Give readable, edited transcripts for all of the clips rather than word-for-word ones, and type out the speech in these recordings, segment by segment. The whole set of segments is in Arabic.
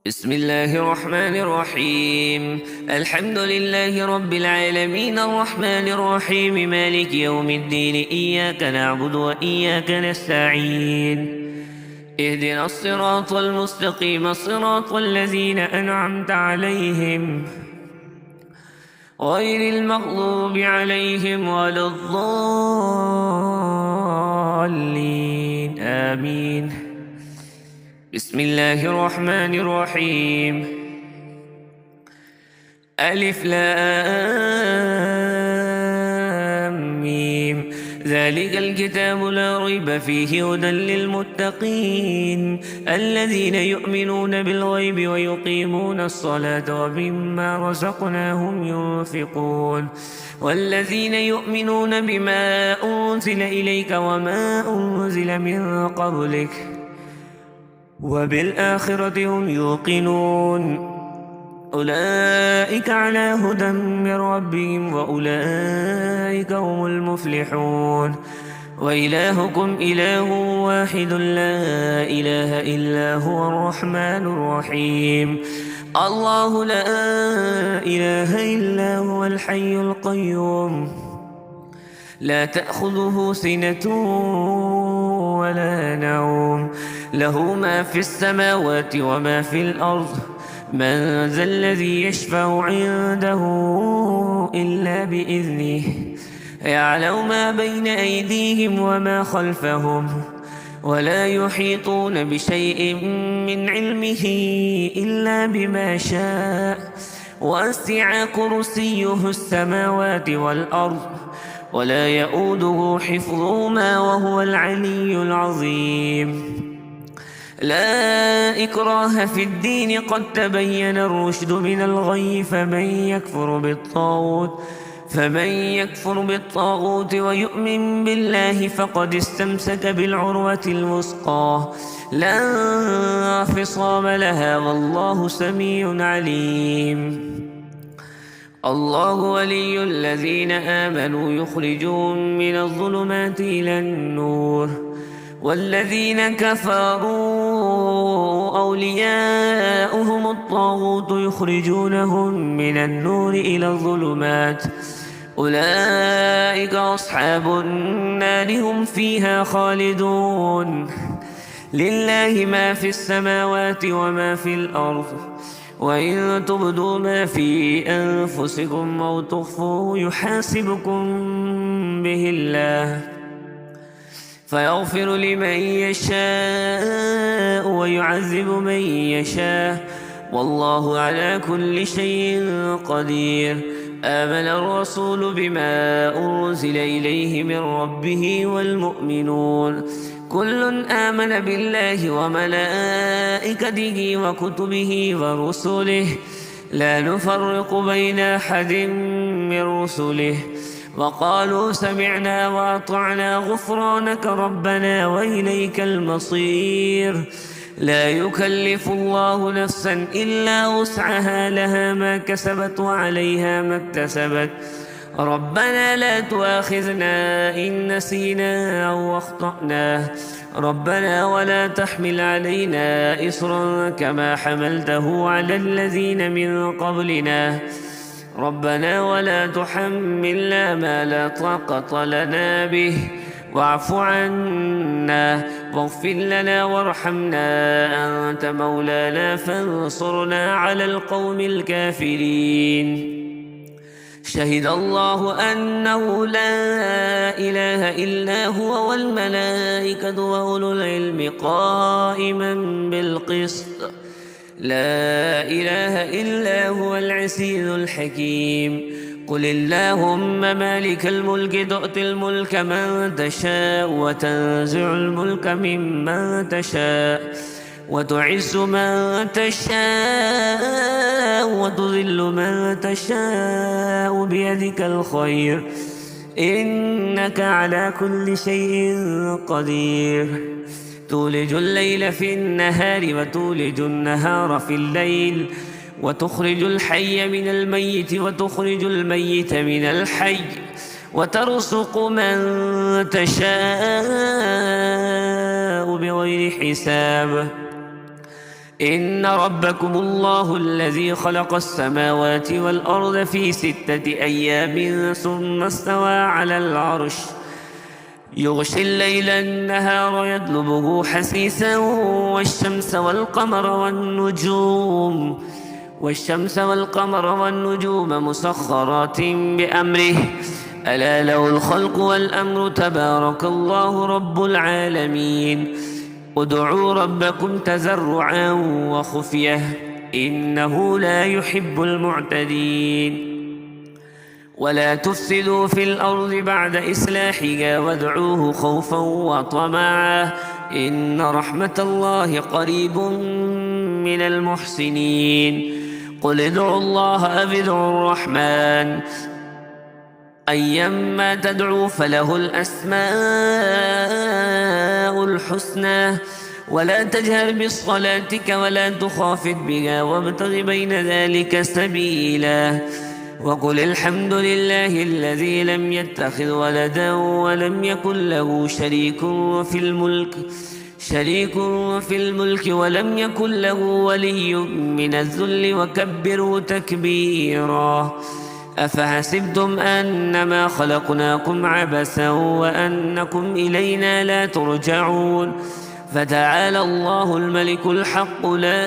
بسم الله الرحمن الرحيم. الحمد لله رب العالمين الرحمن الرحيم مالك يوم الدين إياك نعبد وإياك نستعين اهدنا الصراط المستقيم صراط الذين أنعمت عليهم غير المغضوب عليهم ولا الضالين آمين. بسم الله الرحمن الرحيم. ألف لام ميم ذلك الكتاب لا ريب فيه هدى للمتقين الذين يؤمنون بالغيب ويقيمون الصلاة ومما رزقناهم ينفقون والذين يؤمنون بما أنزل إليك وما أنزل من قبلك وبالآخرة هم يوقنون أولئك على هدى من ربهم وأولئك هم المفلحون. وإلهكم إله واحد لا إله إلا هو الرحمن الرحيم. الله لا إله إلا هو الحي القيوم لا تأخذه سنة ولا نوم له ما في السماوات وما في الأرض من ذا الذي يشفع عنده إلا بإذنه يعلم ما بين أيديهم وما خلفهم ولا يحيطون بشيء من علمه إلا بما شاء وسع كرسيه السماوات والأرض ولا يؤوده حفظهما وهو العلي العظيم. لا إكراه في الدين قد تبين الرشد من الغي فمن يكفر بالطاغوت ويؤمن بالله فقد استمسك بالعروة الوثقى لا انفصام لها والله سميع عليم. الله ولي الذين آمنوا يخرجون من الظلمات إلى النور والذين كفروا أولياؤهم الطاغوت يخرجونهم من النور إلى الظلمات أولئك أصحاب النار هم فيها خالدون. لله ما في السماوات وما في الأرض وإن تبدوا ما في أنفسكم أو تخفوه يحاسبكم به الله فيغفر لمن يشاء ويعذب من يشاء والله على كل شيء قدير. آمن الرسول بما أنزل إليه من ربه والمؤمنون كل آمن بالله وملائكته وكتبه ورسله لا نفرق بين أحد من رسله وقالوا سمعنا وأطعنا غفرانك ربنا وإليك المصير. لا يكلف الله نفسا إلا وسعها لها ما كسبت وعليها ما اكتسبت ربنا لا تؤاخذنا إن نسينا أو أخطأنا ربنا ولا تحمل علينا إصرا كما حملته على الذين من قبلنا ربنا ولا تحملنا ما لا طاقة لنا به واعف عنا واغفر لنا وارحمنا أنت مولانا فانصرنا على القوم الكافرين. شهد الله أنه لا إله إلا هو والملائكة وأولو العلم قائما بالقسط لا إله إلا هو العزيز الحكيم. قل اللهم مالك الملك تؤتي الملك من تشاء وتنزع الملك ممن تشاء وتعز من تشاء وتذل من تشاء بيدك الخير إنك على كل شيء قدير. تولج الليل في النهار وتولج النهار في الليل وتخرج الحي من الميت وتخرج الميت من الحي وترزق من تشاء بغير حساب إن ربكم الله الذي خلق السماوات والأرض في 6 أيام ثم استوى على العرش يغشي الليل النهار يطلبه حثيثا والشمس والقمر والنجوم مسخرات بأمره ألا له الخلق والأمر تبارك الله رب العالمين ادعوا ربكم تضرعا وخفية إنه لا يحب المعتدين ولا تفسدوا في الأرض بعد إصلاحها وادعوه خوفا وطمعا إن رحمة الله قريب من المحسنين قل ادعوا الله أو ادعوا الرحمن أيما تدعوا فله الأسماء الحسنى ولا تجهر بصلاتك ولا تخافت بها وابتغ بين ذلك سبيلا وقل الحمد لله الذي لم يتخذ ولدا ولم يكن له شريك في الملك ولم يكن له ولي من الذل وكبره تكبيرا أفحسبتم أنما خلقناكم عبثا وأنكم إلينا لا ترجعون فتعالى الله الملك الحق لا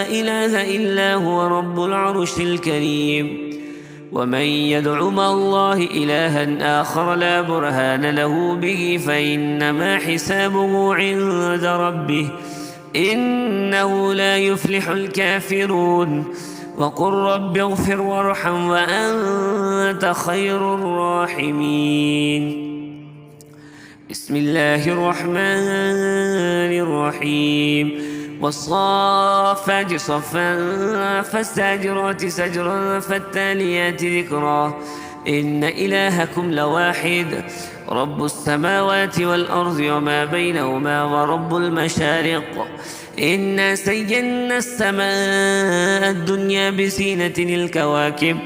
إله إلا هو رب العرش الكريم ومن يدع مع الله إلها آخر لا برهان له به فإنما حسابه عند ربه إنه لا يفلح الكافرون وقل رب اغفر وارحم وأنت خير الراحمين بسم الله الرحمن الرحيم والصافات صفا فالزاجرات زجرا فالتاليات ذكرا إن إلهكم لواحد رب السماوات والأرض وما بينهما ورب المشارق إنا زينا السماء الدنيا بزينة الكواكب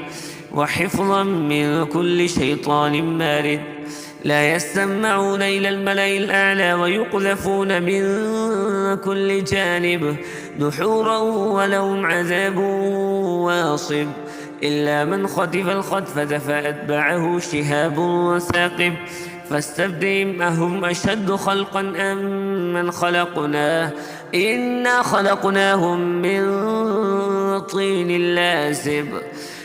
وحفظا من كل شيطان مارد لا يستمعون إلى الملأ الأعلى ويقذفون من كل جانب دحورا ولهم عذاب واصب إلا من خطف الخطفة فأتبعه شهاب ثاقب فاستفتهم أهم أشد خلقا أم من خلقنا إنا خلقناهم من طين لازب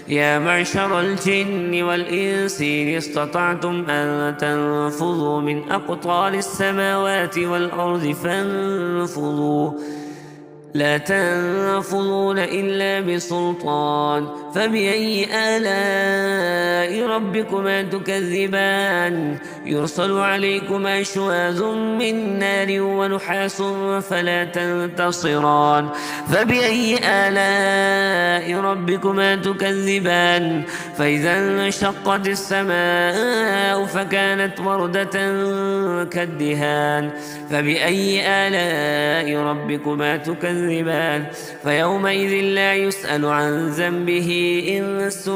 يا معشر الجن والإنس إن استطعتم أن تنفذوا من أقطار السماوات والأرض فانفذوا لا تنفذون إلا بسلطان فبأي آلاء ربكما تكذبان يرسل عليكما شواذ من نار ونحاس فلا تنتصران فبأي آلاء ربكما تكذبان فإذا انشقت السماء فكانت وردة كالدهان فبأي آلاء ربكما تكذبان فيومئذ لا يسأل عن ذنبه إنس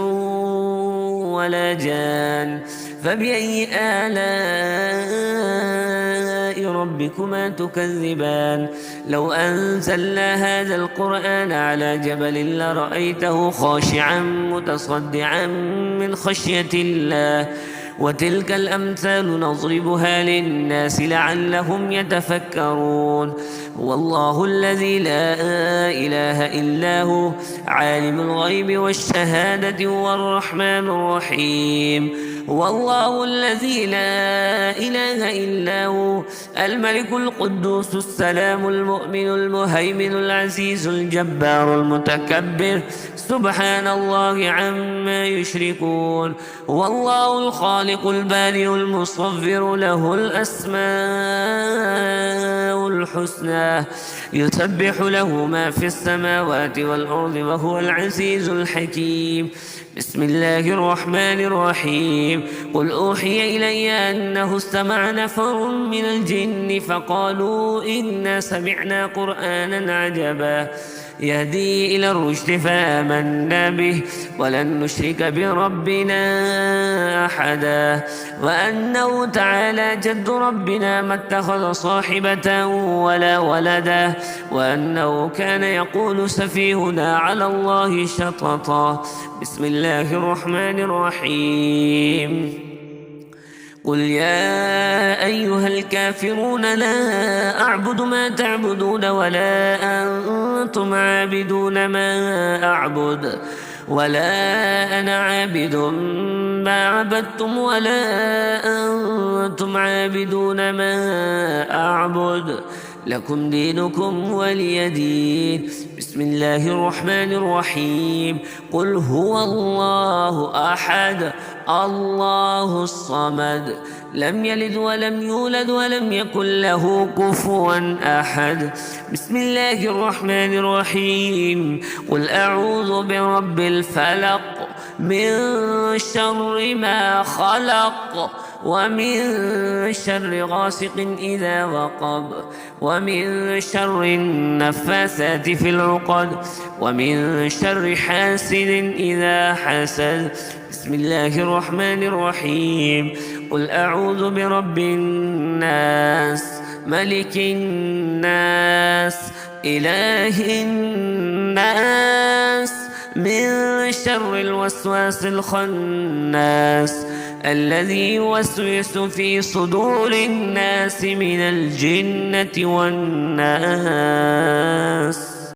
ولا جان فبأي آلاء ربكما تكذبان لو أنزلنا هذا القرآن على جبل لرأيته خاشعا متصدعا من خشية الله وتلك الأمثال نضربها للناس لعلهم يتفكرون والله الذي لا إله إلا هو عالم الغيب والشهادة هو الرحمن الرحيم والله الذي لا إله إلا هو الملك القدوس السلام المؤمن المهيمن العزيز الجبار المتكبر سبحان الله عما يشركون والله الخالق البارئ المصور له الأسماء الحسنى يسبح له ما في السماوات والأرض وهو العزيز الحكيم بسم الله الرحمن الرحيم قل أوحي إلي أنه استمع نفر من الجن فقالوا إنا سمعنا قرآنا عجبا يهدي إلى الرشد فآمنا به ولن نشرك بربنا أحدا وأنه تعالى جد ربنا ما اتخذ صاحبة ولا ولدا وأنه كان يقول سفيهنا على الله شططا. بسم الله الرحمن الرحيم. قل يا أيها الكافرون لا أعبد ما تعبدون ولا أنتم عابدون ما أعبد ولا أنا عابد ما عبدتم ولا أنتم عابدون ما أعبد لكم دينكم ولي دين. بسم الله الرحمن الرحيم. قل هو الله أحد الله الصمد لم يلد ولم يولد ولم يكن له كفوا أحد. بسم الله الرحمن الرحيم. قل أعوذ برب الفلق من شر ما خلق ومن شر غاسق إذا وقب ومن شر النفاثات في العقد ومن شر حاسد إذا حسد. بسم الله الرحمن الرحيم. قل أعوذ برب الناس ملك الناس إله الناس من شر الوسواس الخناس الذي يوسوس في صدور الناس من الجنة والناس.